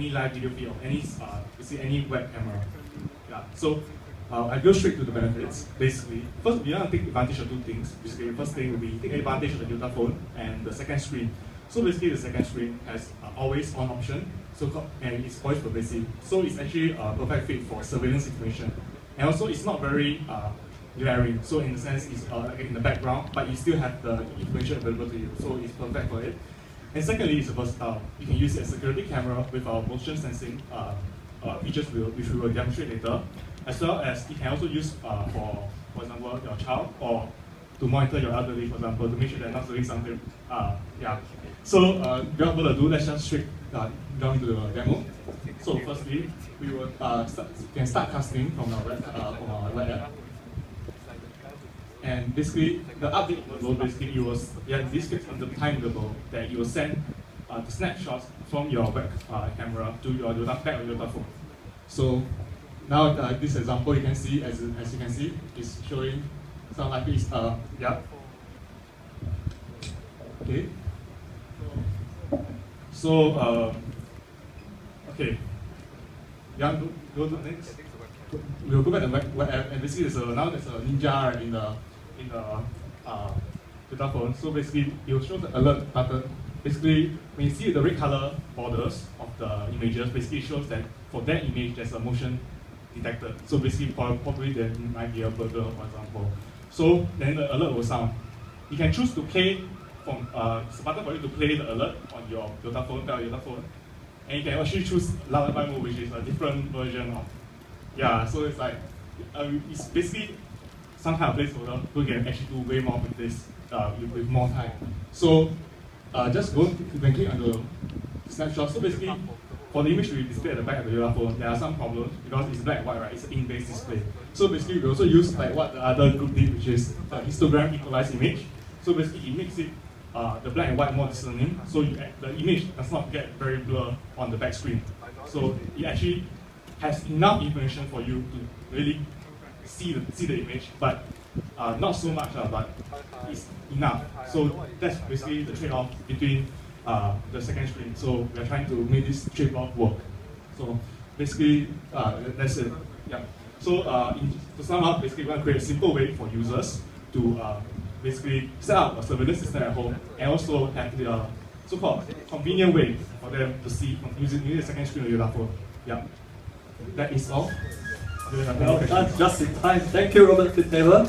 any live video feed or any web camera. Yeah. So I go straight to the benefits. Basically, first we want to take advantage of two things. Basically, the first thing will be take advantage of the YotaPhone and the second screen. So basically, the second screen has always on option. And it's voice pervasive. So it's actually a perfect fit for surveillance information. And also, it's not very glaring. So in the sense, it's like in the background, but you still have the information available to you. So it's perfect for it. And secondly, it's versatile. You can use it as a security camera with our motion sensing features, which we will demonstrate later, as well as it can also use for example, your child or to monitor your elderly, for example, to make sure they're not doing something. Yeah. So without further ado, let's just straight down into the demo. So firstly, we will can start casting from our web app. And basically, the update will basically this fits on the timetable that you will send the snapshots from your web camera to your YotaPhone. So now this example you can see, as you can see, is showing some like this. Yeah. Okay. So okay. Yeah, go to the next. We'll go back to the web app, and basically now there's a ninja right, in the YotaPhone. So basically, it will show the alert button. Basically, when you see the red color borders of the images, basically it shows that for that image there's a motion detected. So basically, probably there might be a burglar, for example. So then the alert will sound. You can choose to play from it's a button for you to play the alert on your YotaPhone, and you can actually choose lullaby mode, which is a different version of. Yeah, so it's like it's basically some kind of placeholder. We can actually do way more with this with more time. So just you can click on the snapshot. So basically, for the image we display at the back of the YotaPhone, there are some problems because it's black and white, right? It's an ink-based display. So basically, we also use like what the other group did, which is the histogram equalized image. So basically, it makes it the black and white more discerning. So the image does not get very blurred on the back screen. So it actually has enough information for you to really see the image, but not so much, but it's enough. So that's basically the trade-off between the second screen. So we're trying to make this trade-off work. So basically, that's it. Yeah. So to sum up, basically we want to create a simple way for users to basically set up a surveillance system at home, and also have the so-called convenient way for them to see using the second screen of your phone. Yeah. That is all. Well done, just in time. Thank you, Robert Fitztaylor.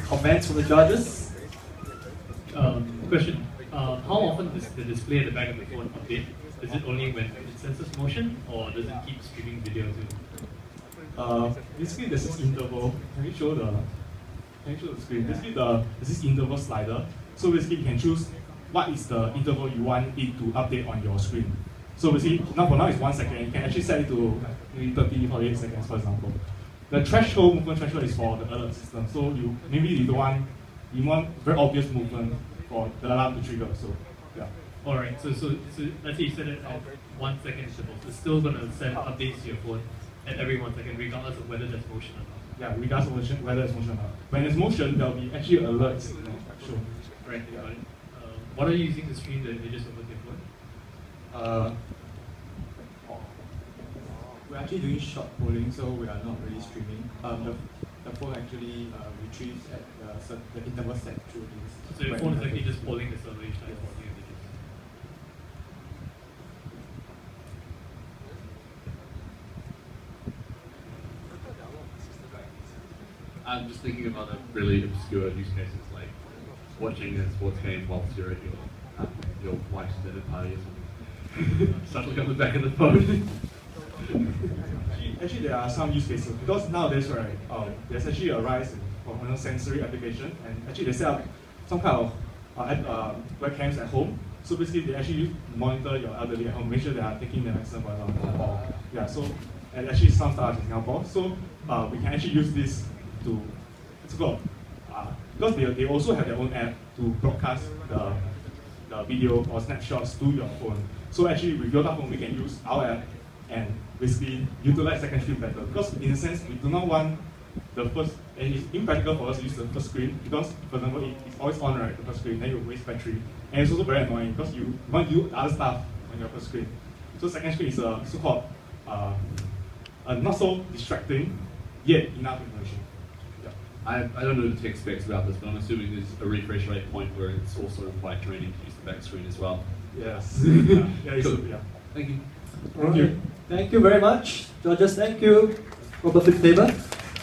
Comments from the judges? Question. How often does the display at the back of the phone update? Is it only when it senses motion, or does it keep streaming video too? Basically, there's this interval. Can you show the screen? Basically, there's this interval slider. So basically, you can choose what is the interval you want it to update on your screen. So basically, for now it's 1 second. You can actually set it to maybe 30, 48 seconds, for example. The movement threshold is for the alert system. So you want very obvious movement for the alarm to trigger. So yeah. All right. So let's say you set it at 1 second intervals. It's still going to send updates to your phone at every 1 second, regardless of whether there's motion or not. Yeah, regardless of whether there's motion or not. When there's motion, there'll be actually alerts. Sure. Right. Got it. What are you using to stream the images over your phone? We're actually doing short polling, so we are not really streaming. The phone actually retrieves at the interval set through this. So your phone is actually just polling the server each time for the images. I'm just thinking about a really obscure use cases like watching a sports game whilst you're at your wife's dinner party or something. Stuff like on the back of the phone. Actually, there are some use cases because nowadays, right, there's actually a rise in sensory application, and actually they set up some kind of webcams at home. So basically, they actually monitor your elderly at home, make sure they are taking their medicine, for example. Yeah, so and actually some startups in Singapore. So we can actually use this to because they also have their own app to broadcast the video or snapshots to your phone. So actually, with YotaPhone, we can use our app and basically utilize second screen better. Because in a sense, we do not want the first, and it's impractical for us to use the first screen because, for example, it's always on, right, the first screen, then you waste battery. And it's also very annoying because you want to do other stuff on your first screen. So second screen is a so-called not so distracting, yet enough information. Yeah. I don't know the tech specs about this, but I'm assuming there's a refresh rate point where it's also quite draining to use the back screen as well. Yes. Yeah, Cool. yeah. Thank you. Thank you very much, Georges. Thank you, Robert Fitzpaber.